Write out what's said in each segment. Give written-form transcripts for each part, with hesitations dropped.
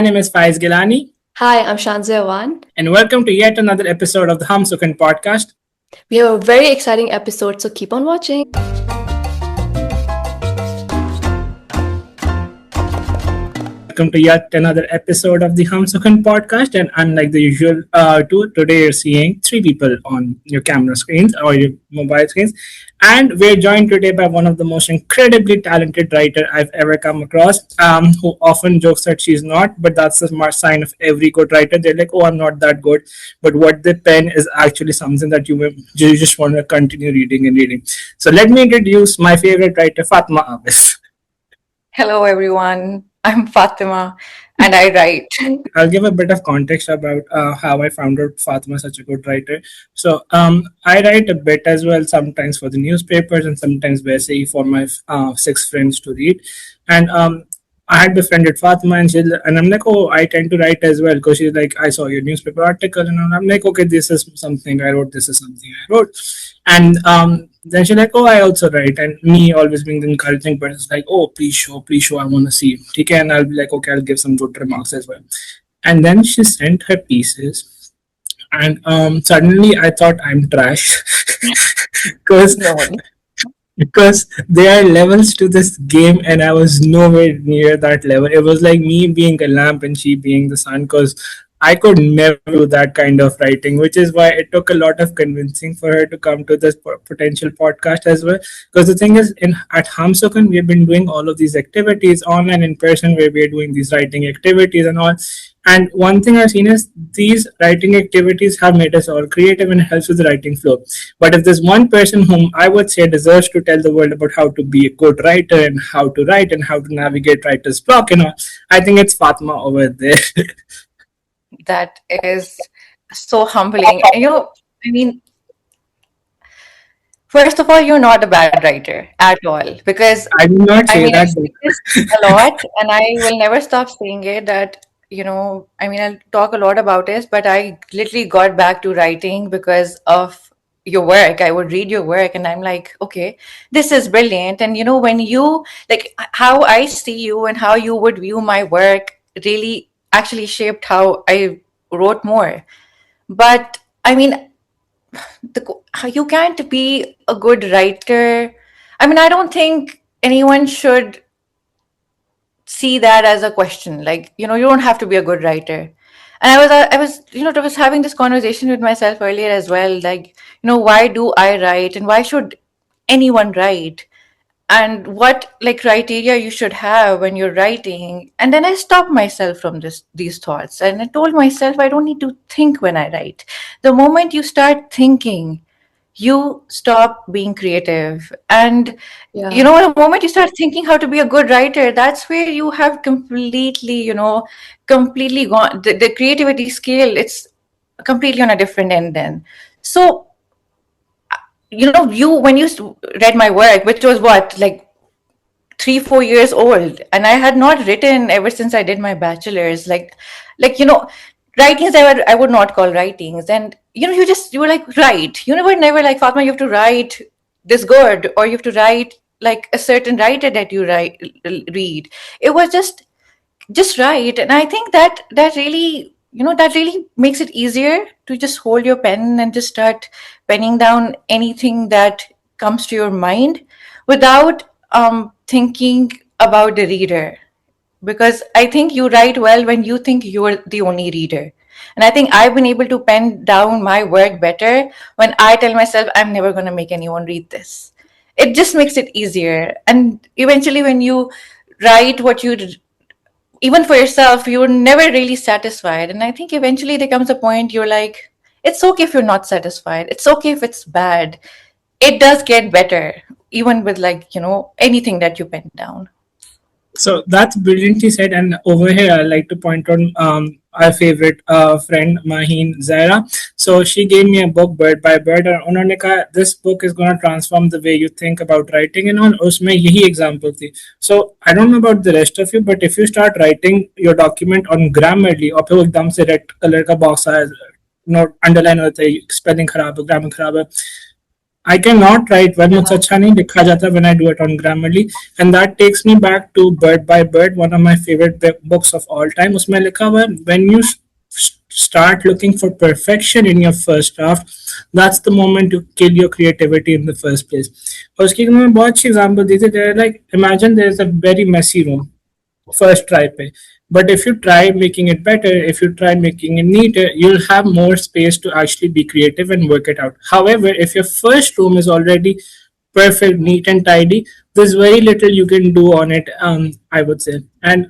name is Faiz Gilani, Hi, I'm Shanzay. and welcome to yet another episode of the HamSukhan Podcast. We have a very exciting episode, so keep on watching. Welcome to yet another episode of the HamSukhan Podcast. And unlike the usual today you're seeing three people on your camera screens or your mobile screens. And we're joined today by one of the most incredibly talented writer I've ever come across, who often jokes that she's not, but that's the sign of every good writer. They're like, oh, I'm not that good. But what they pen is actually something that you just want to continue reading and reading. So let me introduce my favorite writer, Fatima Abid. Hello, everyone. I'm Fatima and I write. I'll give a bit of context about how I found out Fatima is such a good writer. So I write a bit as well, sometimes for the newspapers and sometimes basically for my six friends to read. And I had befriended Fatima and I'm like, oh, I tend to write as well because she's like, I saw your newspaper article and I'm like, okay, this is something I wrote, this is something I wrote. And then she's like, oh, I also write. And me always being the encouraging person, it's like, oh, please show, I want to see. Okay, and I'll be like, okay, I'll give some good remarks as well. And then she sent her pieces. And suddenly I thought I'm trash because No. because there are levels to this game and I was nowhere near that level. It was like me being a lamp and she being the sun because I could never do that kind of writing, which is why it took a lot of convincing for her to come to this potential podcast as well. Because the thing is, at HamSukhan, we have been doing all of these activities online, in person, where we are doing these writing activities and all. And one thing I've seen is these writing activities have made us all creative and helps with the writing flow. But if there's one person whom I would say deserves to tell the world about how to be a good writer and how to write and how to navigate writer's block and all, I think it's Fatma over there. That is so humbling. I mean, first of all, you're not a bad writer at all because I will not say I that. say this a lot and I will never stop saying it that, I'll talk a lot about it, but I literally got back to writing because of your work. I would read your work and I'm like, okay, this is brilliant. And when you like how I see you and how you would view my work really actually shaped how I wrote more. But I mean, you can't be a good writer. I mean, I don't think anyone should see that as a question. Like, you don't have to be a good writer. And I was having this conversation with myself earlier as well. Like, why do I write and why should anyone write? And what like criteria you should have when you're writing. And then I stopped myself from these thoughts and I told myself I don't need to think when I write. The moment you start thinking, you stop being creative. And Yeah. the moment you start thinking how to be a good writer, that's where you have completely gone the creativity scale, it's completely on a different end then. So you when you read my work, which was what, like 3-4 years old, and I had not written ever since I did my bachelor's, writings I would not call writings. And you were like, write, you never like, Fatma, you have to write this good, or you have to write like a certain writer that you read. It was just write. And I think that really that really makes it easier to just hold your pen and just start penning down anything that comes to your mind without thinking about the reader. Because I think you write well when you think you're the only reader. And I think I've been able to pen down my work better when I tell myself I'm never going to make anyone read this. It just makes it easier. And eventually when you write what you even for yourself, you're never really satisfied. And I think eventually there comes a point you're like, it's okay if you're not satisfied. It's okay if it's bad. It does get better, even with anything that you pen down. So that's brilliantly said. And over here, I like to point on our favorite friend, Maheen Zaira. So she gave me a book, Bird by Bird. And उन्होंने कहा, this book is going to transform the way you think about writing and all. उसमें यही example थी. So I don't know about the rest of you, but if you start writing your document on Grammarly, और फिर वो एकदम से red color का box आया, note underline होता है, spelling खराब है, grammar खराब है, I cannot write well, मुझसे अच्छा नहीं लिखा जाता when I do it on Grammarly, and that takes me back to Bird by Bird, one of my favorite books of all time. उसमें लिखा हुआ है, when you start looking for perfection in your first draft, that's the moment you kill your creativity in the first place. और उसकी मैं बहुत अच्छी example दी थी, like imagine there is a very messy room first try पे. But if you try making it better, if you try making it neater, you'll have more space to actually be creative and work it out. However, if your first room is already perfect, neat and tidy, there's very little you can do on it, I would say. And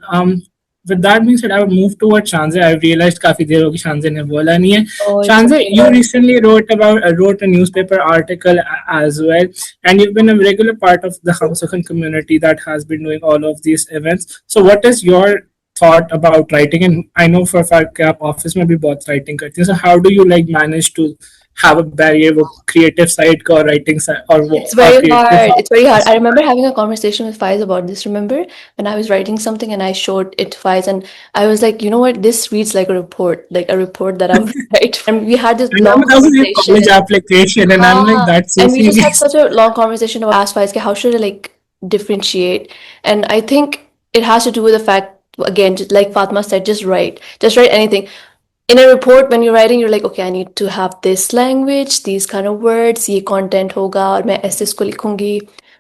with that being said, I would move towards Shanzay. I realized काफी देर होगी Shanzay ने बोला नहीं है. Oh, it's Shanzay, okay. you recently wrote a newspaper article as well, and you've been a regular part of the HamSukhan community that has been doing all of these events. So, what is your thought about writing? And I know for a fact कि आप office में भी बहुत writing करती हैं. So, how do you like manage to have a barrier वो creative side का और writing side और वो It's very creative hard. It's very hard. I remember having a conversation with Faiz about this. Remember when I was writing something and I showed it to Faiz, and I was like, you know what? This reads like a report that I'm gonna write. And we had this I long remember that was your college conversation. application, and I'm like, that's so And we just had serious. such a long conversation about ask Faiz, how should I like differentiate? And I think it has to do with the fact, again, just like Fatma said, just write anything. In a report, when you're writing, you're like, okay, I need to have this language, these kind of words, ये content होगा और मैं ऐसे इसको लिखूंगी.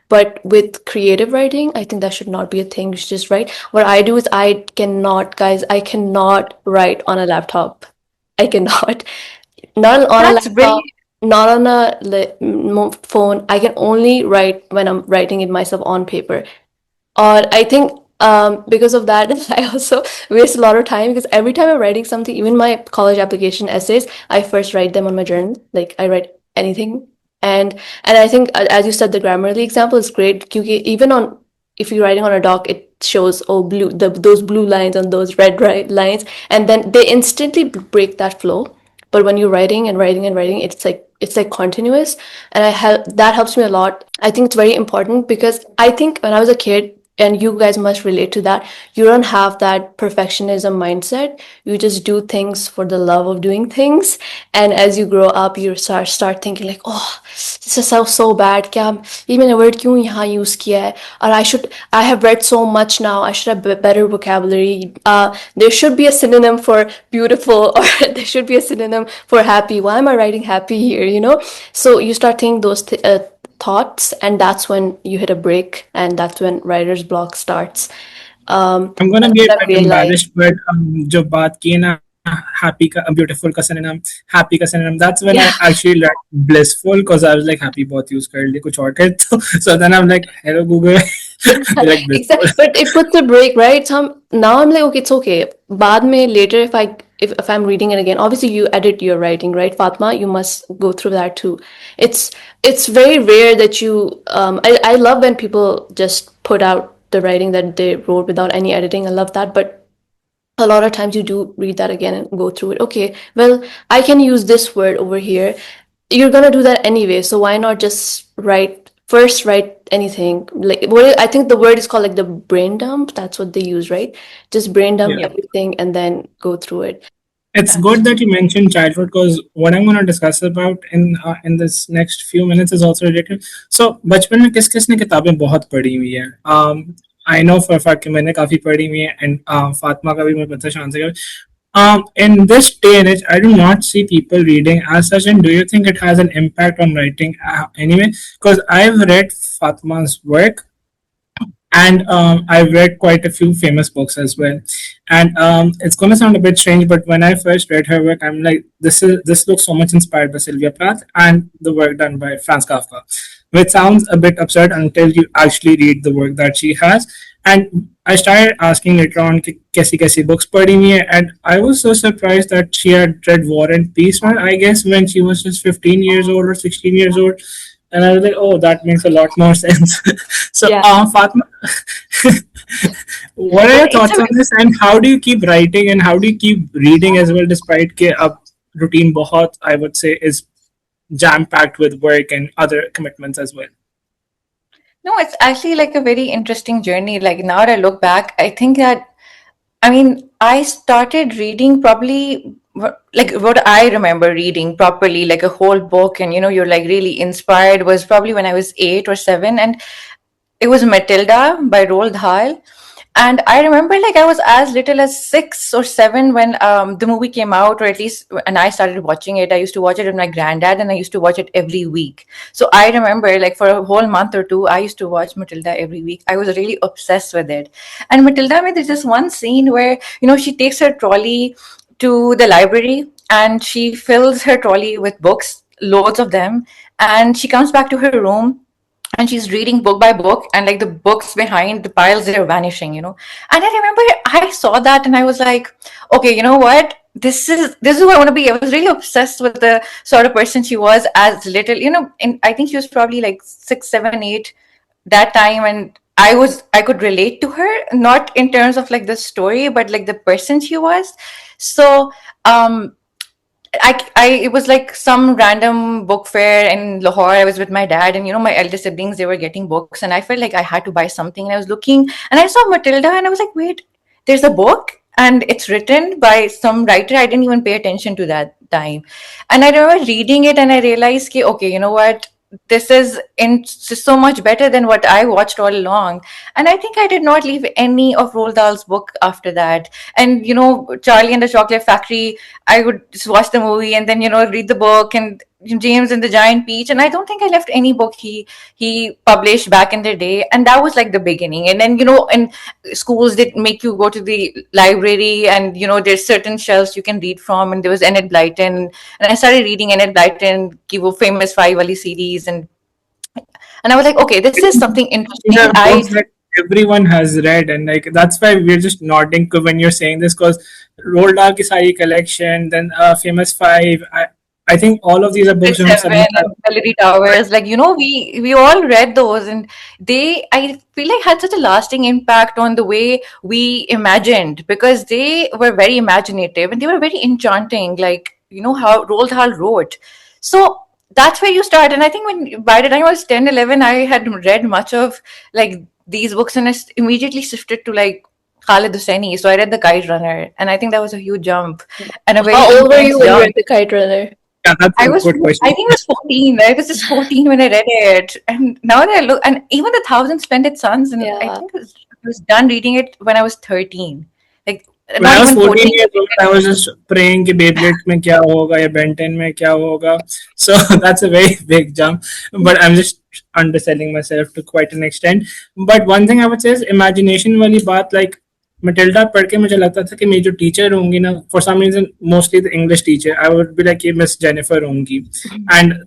But with creative writing, I think that should not be a thing. You should just write. What I do is I cannot write on a laptop. I cannot. Not on a That's laptop, brilliant. not on a phone. I can only write when I'm writing it myself on paper. Or I think because of that, I also waste a lot of time because every time I'm writing something, even my college application essays, I first write them on my journal. Like I write anything, and I think as you said, the Grammarly example is great. Because even on if you're writing on a doc, it shows those blue lines and those red lines, and then they instantly break that flow. But when you're writing and writing and writing, it's like continuous, and that helps me a lot. I think it's very important because I think when I was a kid, and you guys must relate to that, you don't have that perfectionism mindset. You just do things for the love of doing things, and as you grow up, you start thinking like, oh, this is so bad. क्या ये मैंने word क्यों यहाँ use किया है? Or I have read so much now. I should have better vocabulary. There should be a synonym for beautiful, or there should be a synonym for happy. Why am I writing happy here? So you start thinking those thoughts, and that's when you hit a break, and that's when writer's block starts. I'm gonna That's be a what I've bit realized. embarrassed, but जो बात की है ना happy का beautiful का synonym, happy का synonym, that's when I Yeah. actually learned blissful because I was like happy बहुत use कर ली कुछ और कर तो so then I'm like hello Google be like blissful. Exactly, but it puts a break, right? So now I'm like, okay, it's okay. बाद में later, if I'm reading it again, obviously you edit your writing, right, Fatma? You must go through that too. It's very rare that you. I love when people just put out the writing that they wrote without any editing. I love that, but a lot of times you do read that again and go through it. Okay, well, I can use this word over here. You're gonna do that anyway, so why not just write anything? Like I think the word is called like the brain dump. That's what they use, right? Just brain dump Yeah. everything and then go through it. It's good that you mentioned childhood because what I'm going to discuss about in this next few minutes is also related. So बचपन में किस किसने किताबें बहुत पढ़ी हुई है? I know for a fact कि मैंने काफी पढ़ी हुई है and फातिमा का भी मुझे पता है शांति का भी. In this day and age, I do not see people reading as such. And do you think it has an impact on writing anyway? Because I've read Fatma's work, and I've read quite a few famous books as well. And it's gonna sound a bit strange, but when I first read her work, I'm like, this looks so much inspired by Sylvia Plath and the work done by Franz Kafka, which sounds a bit absurd until you actually read the work that she has. And I started asking later on, kaisi books पढ़ी हुई है, and I was so surprised that she had read War and Peace, I guess, when she was just 15 years old or 16 years old. And I was like, oh, that makes a lot more sense. So, Yeah. Fatma, what are But your it's thoughts on this? And how do you keep writing and how do you keep reading as well, despite के अब routine बहुत, I would say, is jam packed with work and other commitments as well? No, it's actually like a very interesting journey. Like now that I look back, I think that, I mean, I started reading probably like what I remember reading properly, like a whole book, and you're like really inspired, was probably when I was 8 or 7, and it was Matilda by Roald Dahl. And I remember like I was as little as 6 or 7 when the movie came out, or at least, and I started watching it. I used to watch it with my granddad, and I used to watch it every week. So I remember like for a whole month or two, I used to watch Matilda every week. I was really obsessed with it. And Matilda, I mean, there's this one scene where, she takes her trolley to the library and she fills her trolley with books, loads of them, and she comes back to her room and she's reading book by book, and like the books behind the piles, they're vanishing. And I remember I saw that and I was like, okay, you know what, this is who I want to be. I was really obsessed with the sort of person she was as little, and I think she was probably like 6, 7, 8 that time. And I could relate to her, not in terms of like the story, but like the person she was. So it was like some random book fair in Lahore. I was with my dad, and my elder siblings, they were getting books, and I felt like I had to buy something. And I was looking, and I saw Matilda, and I was like, wait, there's a book, and it's written by some writer. I didn't even pay attention to that time, and I remember reading it, and I realized, okay, you know what? This is so much better than what I watched all along. And I think I did not leave any of Roald Dahl's book after that. And Charlie and the Chocolate Factory, I would just watch the movie and then read the book, and James and the Giant Peach. And I don't think I left any book he published back in the day. And that was like the beginning. And then in schools, they make you go to the library, and there's certain shelves you can read from. And there was Enid Blyton, and I started reading Enid Blyton ki wo famous five wali series, and I was like, okay, this is something These interesting. are books that everyone has read, and like that's why we're just nodding when you're saying this, because Roald Dahl ki sari collection, then Famous Five. I think all of these are books जो हम Seven सबने and Melody Towers, like we all read those, and they, I feel like, had such a lasting impact on the way we imagined, because they were very imaginative and they were very enchanting, like how Roald Dahl wrote. So that's where you start. And I think when by the time I was 10, 11, I had read much of like these books, and immediately shifted to like Khalid Hosseini. So I read The Kite Runner, and I think that was a huge jump and a very How old were intense you when you jump. read The Kite Runner? Yeah, that's I a was, good I question. think I was 14. I was just 14 when I read it. And now that I look, and even The Thousand Splendid Suns, and I Yeah. think I was done reading it when I was 13. Like, When not I was even 14 14. years old, I was just praying कि Beyblade में क्या होगा या Ben 10 में क्या होगा. So that's a very big jump. But I'm just underselling myself to quite an extent. But one thing I would say is imagination वाली बात, like Matilda पढ़ के मुझे लगता था कि मेरी जो टीचर होंगी ना, for some reason mostly the English teacher, I would be like ये Miss Jennifer होंगी, and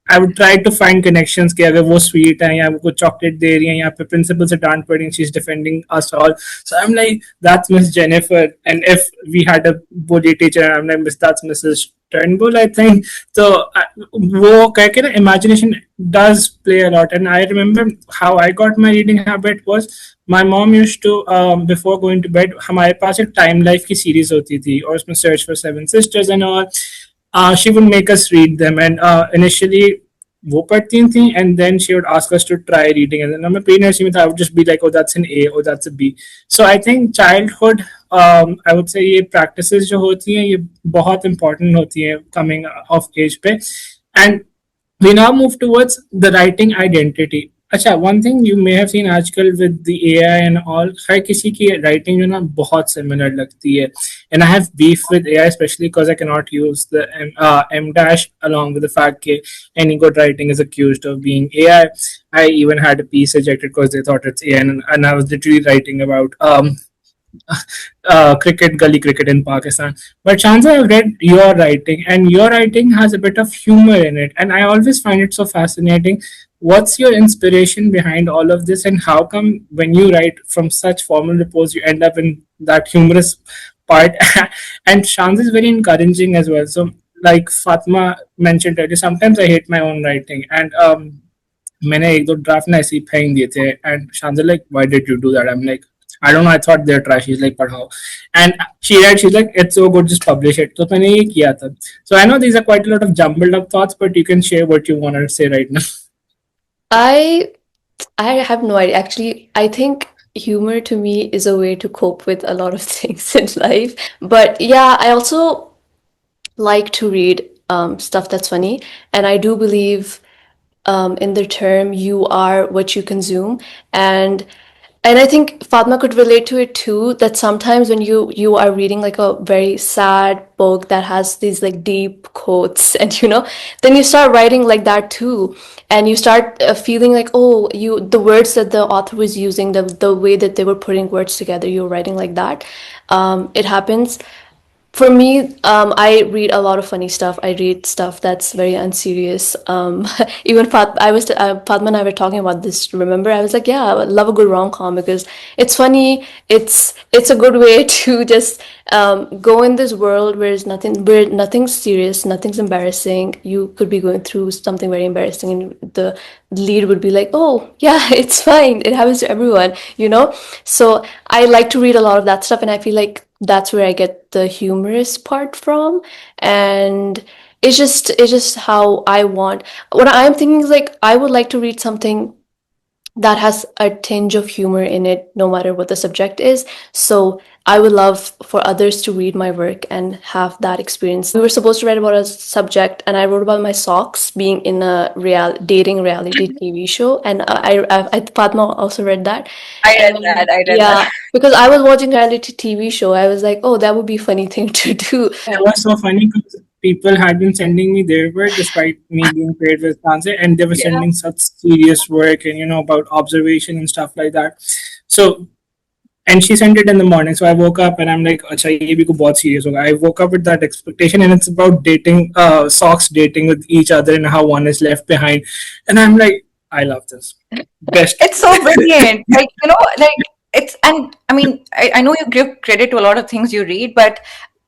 I would try to find connections कि अगर वो sweet है या वो कुछ chocolate दे रही है, या पे principal से डांट पड़ी, she's defending us all. So I'm like, that's Miss Jennifer. And if we had a bully teacher, I'm like, Miss, that's Mrs. Turnbull, I think. So वो कह के ना, imagination does play a lot. And I remember how I got my reading habit was my mom used to before going to bed, हमारे पास एक time life की series होती थी और उसमें Search for Seven Sisters and all. She would make us read them, and initially वो पढ़ती थी, and then she would ask us to try reading, and then मैं pre nursery में था, I would just be like, oh that's an A, oh that's a B. So I think childhood, I would say ये practices जो होती हैं ये बहुत important होती हैं coming of age पे. And we now move towards the writing identity. अच्छा, one thing you may have seen आजकल with the AI and all, हर किसी की writing जो ना बहुत similar लगती है. And I have beef with AI, especially because I cannot use the M dash, along with the fact that any good writing is accused of being AI. I even had a piece ejected because they thought it's AI, and I was literally writing about cricket, gully cricket in Pakistan. But Shanzai, I've read your writing, and your writing has a bit of humor in it, and I always find it so fascinating. What's your inspiration behind all of this, and how come when you write from such formal repose, you end up in that humorous part? And Shanzai is very encouraging as well. So, like Fatima mentioned earlier, sometimes I hate my own writing, and मैंने एक दो draft ना ऐसे ही फेंक दिए थे, and Shanzai like, why did you do that? I'm like, I don't know, I thought they're trash. She's like, but how? And she's like, it's so good, just publish it. So मैंने ये किया था. So I know these are quite a lot of jumbled up thoughts, but you can share what you want to say right now. I I have no idea. Actually, I think humor to me is a way to cope with a lot of things in life. But yeah, I also like to read stuff that's funny, and I do believe in the term "you are what you consume," and I think Fatma could relate to it too. That sometimes when you are reading like a very sad book that has these like deep quotes, and then you start writing like that too, and you start feeling like, oh, you the words that the author was using, the way that they were putting words together, you're writing like that. It happens. For me, I read a lot of funny stuff. I read stuff that's very unserious. Even Fatma and I were talking about this. Remember, I was like, yeah, I love a good rom com because it's funny. It's a good way to just go in this world where nothing's serious, nothing's embarrassing. You could be going through something very embarrassing, and the lead would be like, oh yeah, it's fine. It happens to everyone. So I like to read a lot of that stuff, and I feel like that's where I get the humorous part from. And it's just how I want. What I'm thinking is like I would like to read something that has a tinge of humor in it, no matter what the subject is. So I would love for others to read my work and have that experience. We were supposed to write about a subject, and I wrote about my socks being in a dating reality TV show. And Fatma also read that. I read And that. I read yeah, that. because I was watching a reality TV show, I was like, oh, that would be a funny thing to do. It was so funny because people had been sending me their work despite me being paired with Sanjay, and they were Yeah. sending such serious work and about observation and stuff like that. So, and she sent it in the morning. So I woke up and I'm like, "Acha, ye bhi ko bahut serious hoga." I woke up with that expectation, and it's about dating, socks dating with each other and how one is left behind. And I'm like, I love this. Best. It's so brilliant. Like, like it's, and I mean, I know you give credit to a lot of things you read, but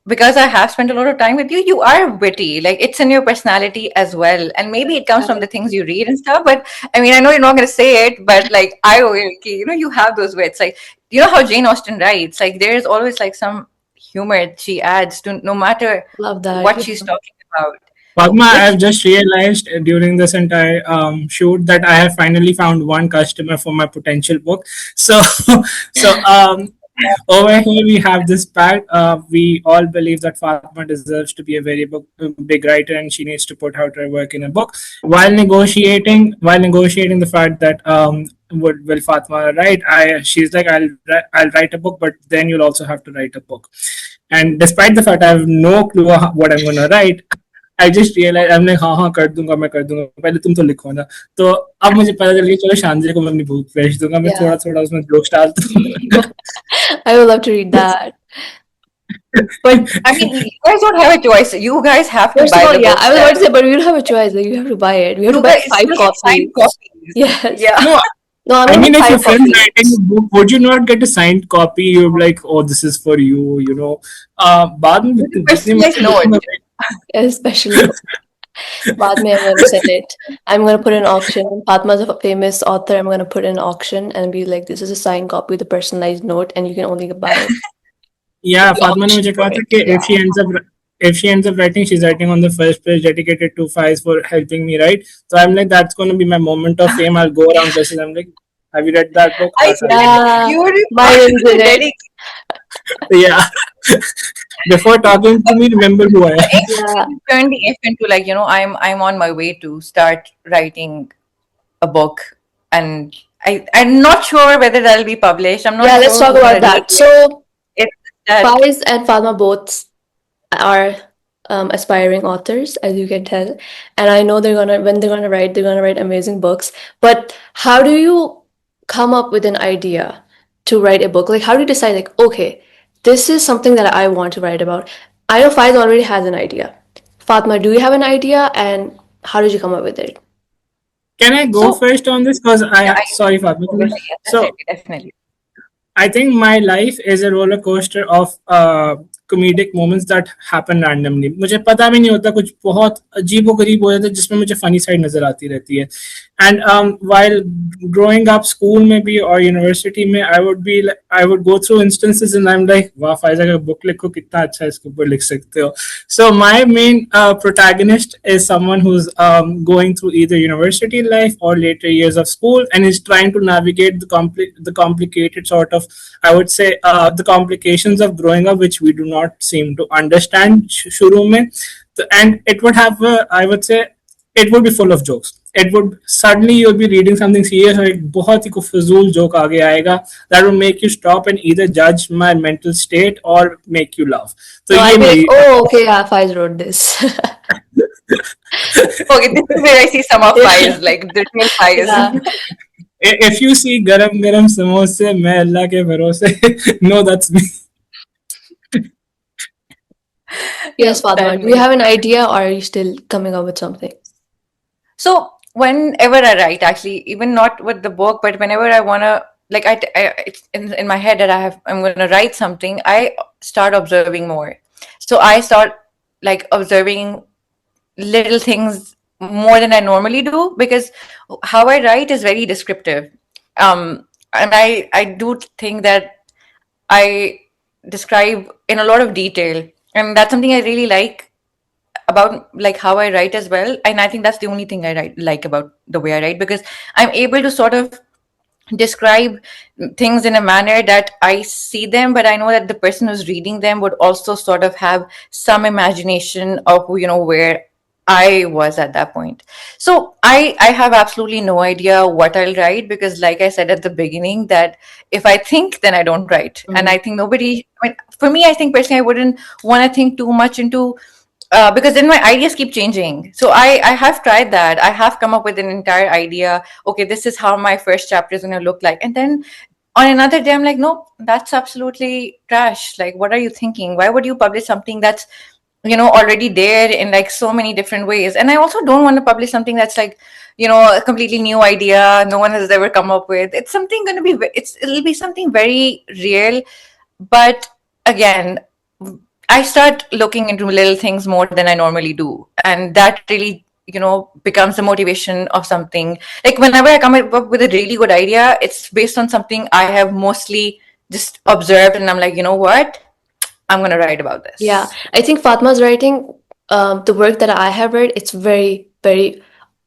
because I have spent a lot of time with you, you are witty. Like, it's in your personality as well. And maybe it comes from the things you read and stuff. But I mean, I know you're not going to say it, but like, I will, you have those wits. Like, you know how Jane Austen writes? Like, there's always like some humor she adds to no matter Love that. what she's talking about, Padma, which I've just realized during this entire shoot that I have finally found one customer for my potential book. So, so over here we have this pact. We all believe that Fatma deserves to be a very big writer, and she needs to put out her work in a book. While negotiating the fact that will Fatma write, she's like, I'll write a book, but then you'll also have to write a book. And despite the fact I have no clue what I'm gonna write, I just realise I am like हाँ हाँ कर दूंगा पहले तुम तो लिखो ना तो अब मुझे पता चल गया चलो शांति को मैं अपनी बुक भेज दूंगा मैं Yeah. थोड़ा थोड़ा उसमें जोक्स डालता हूँ I would love to read that. But I mean, you guys don't have a choice. You guys have to First of buy all, the yeah, books. I was about to say, but we don't have a choice. Like, you have to buy it. We have to You buy guys, five it's signed copies. copies. Yes. Yeah. no, No, I'm I gonna mean, buy if your five friend's copies. writing a book, would you not get a signed copy? You're like, oh, this is for you, बाद में With a जितनी personalized मर्जी note. लिखूंगा Especially बाद में I'm gonna sell it. I'm gonna put an auction. Fatma's a famous author. I'm gonna put an auction and be like, this is a signed copy with a personalized note, and you can only buy it. yeah, The Fatma ने auction मुझे for कहा था it. कि Yeah. if she ends up writing, she's writing on the first page dedicated to Faiz for helping me write. So I'm like, that's going to be my moment of fame. I'll go around places. I'm like, have you read that book? I Haan, sir. Yeah. you would be My name's in it. dedicated. Yeah. Before talking to me, remember who I am. Yeah. Turn the F into like, I'm on my way to start writing a book, and I'm not sure whether that'll be published. I'm not Yeah, sure let's talk who's about gonna that. read it. So It's that Faiz and Fatma both are aspiring authors, as you can tell, and I know when they're gonna write amazing books. But how do you come up with an idea to write a book? Like, how do you decide, like, okay, this is something that I want to write about? I know Faiz already has an idea. Fatma, do you have an idea, and how did you come up with it? Can I go so. first on this? Because Yeah, sorry, Fatma. yes, So definitely. I think my life is a roller coaster of comedic moments that happen randomly. मुझे पता भी नहीं होता कुछ बहुत अजीबो गरीब हो जाता है जिसमें मुझे funny side नजर आती रहती है. And while growing up, school maybe or university में, I would go through instances and I'm like, वाह फायजा का book लिखो कितना अच्छा इसके ऊपर लिख सकते हो. So my main protagonist is someone who's going through either university life or later years of school and is trying to navigate the complicated sort of, I would say, the complications of growing up, which we do not seem to understand शुरू में. And it would have, I would say, it would be full of jokes. It would suddenly you'll be reading something serious और एक बहुत ही को फजूल joke आगे आएगा that will make you stop and either judge my mental state or make you laugh. तो So ये I'll be like, मेरी oh, okay, yeah, Faiz wrote this. Okay, this is where I see some of Yeah. Fies, like the real Fies. Yeah. if you see गरम गरम समोसे मैं अल्लाह के भरोसे no that's me. Yes, Fatima. Do you Certainly. have an idea, or are you still coming up with something? So whenever I write, actually, even not with the book, but whenever I wanna, like, it's in my head that I'm gonna write something, I start observing more. So I start like observing little things more than I normally do, because how I write is very descriptive. And I do think that I describe in a lot of detail, and that's something I really like about like how I write as well. And I think that's the only thing like about the way I write, because I'm able to sort of describe things in a manner that I see them, but I know that the person who's reading them would also sort of have some imagination of, where I was at that point. So I have absolutely no idea what I'll write, because like I said at the beginning, that if I think, then I don't write. And I think nobody, I mean, for me, I think personally I wouldn't want to think too much into because then my ideas keep changing. So I have tried that. I have come up with an entire idea. Okay, this is how my first chapter is going to look like. And then on another day, I'm like, no, that's absolutely trash. Like, what are you thinking? Why would you publish something that's, already there in like so many different ways? And I also don't want to publish something that's like, a completely new idea no one has ever come up with. It's something going to be, it'll be something very real. But again, I start looking into little things more than I normally do. And that really, becomes the motivation of something. Like whenever I come up with a really good idea, it's based on something I have mostly just observed. And I'm like, you know what? I'm going to write about Yeah, this. I think Fatma's writing, the work that I have read, it's very, very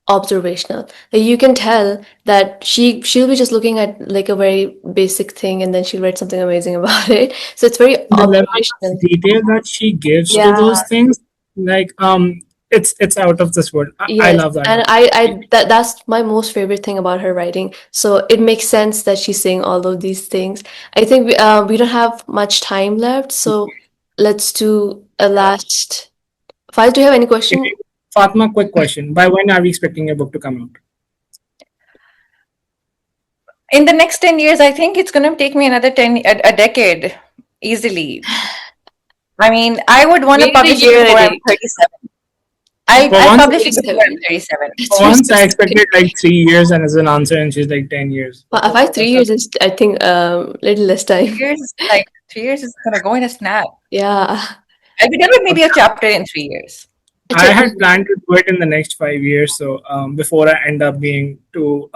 observational. Like you can tell that she'll be just looking at like a very basic thing, and then she'll write something amazing about it. So it's very The level of observational. detail that she gives to Yeah. those things, like it's out of this world. I Yes, love that and about that's my most favorite thing about her writing. So it makes sense that she's saying all of these things. I think we don't have much time left, so let's do a last. Faiz, do you have any If question? you, Fatma, quick question: by when are we expecting your book to come out? In the next 10 years, I think it's going to take me another a decade easily. I mean, I would want to Maybe a publish it year before and I'm eight. 37. For I'll once, publish it before I'm 37. 37. That's for very once, I specific. expected like 3 years, and as an answer, and she's like 10 years. Five 3 years is, I think, little less time. 3 years is like 3 years is gonna go in a snap. Yeah. I'll be done with maybe a chapter in 3 years. It's I a, had planned to do it in the next 5 years, so before I end up being too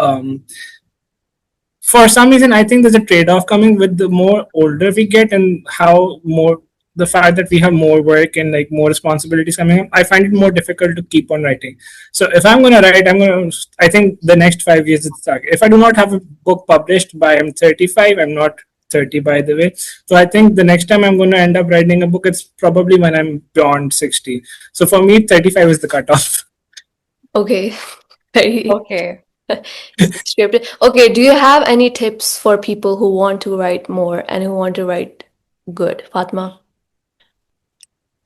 for some reason I think there's a trade-off coming with the more older we get and how more the fact that we have more work and like more responsibilities coming up. I find it more difficult to keep on writing. So if I'm going to write, I think the next 5 years it's stuck. If I do not have a book published by I'm 35, I'm not 30 by the way, so I think the next time I'm going to end up writing a book, it's probably when I'm beyond 60. So for me 35 is the cutoff. okay. Very Okay. scripted. Okay, do you have any tips for people who want to write more and who want to write good, Fatma?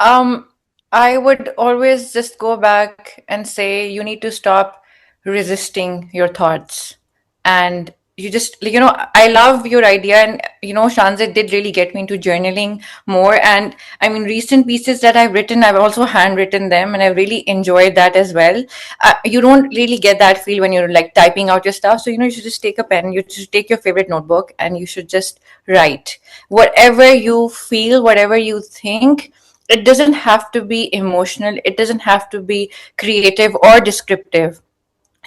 I would always just go back and say you need to stop resisting your thoughts. And you just, I love your idea. And, Shanzay did really get me into journaling more. And I mean, recent pieces that I've written, I've also handwritten them, and I really enjoyed that as well. You don't really get that feel when you're like typing out your stuff. So, you should just take a pen, you should take your favorite notebook, and you should just write whatever you feel, whatever you think. It doesn't have to be emotional, it doesn't have to be creative or descriptive.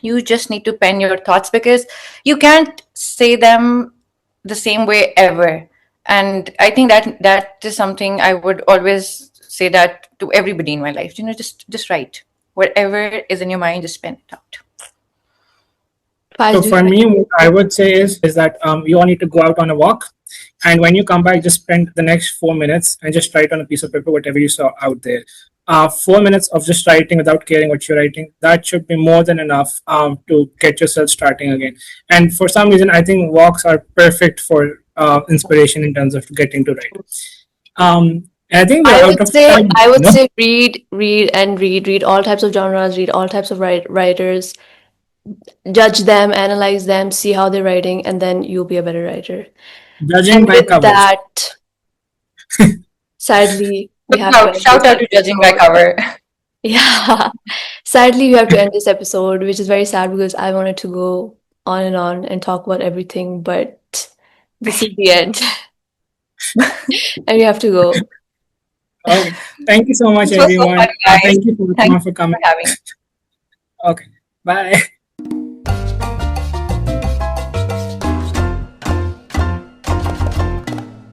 You just need to pen your thoughts, because you can't say them the same way ever. And I think that is something I would always say that to everybody in my life. Just write whatever is in your mind, just pen it out. Faiz, So do you for have me, any? what I would say is that you all need to go out on a walk, and when you come back, just spend the next 4 minutes and just write on a piece of paper whatever you saw out there. 4 minutes of just writing without caring what you're writing, that should be more than enough to get yourself starting again. And for some reason, I think walks are perfect for inspiration in terms of getting to write. And I think we're I out would of say time. I would No? say read all types of genres, read all types of writers, judge them, analyze them, see how they're writing, and then you'll be a better writer. Judging And by with covers. that, sadly, we have to Shout, end shout this out to judging by episode. cover. Yeah, sadly, we have to end this episode, which is very sad because I wanted to go on and talk about everything, but this is the end, and we have to go. Okay. Thank you so much, This was so fun, everyone. guys. Thank you, Thank Fatima, you for coming. for having Okay. Bye.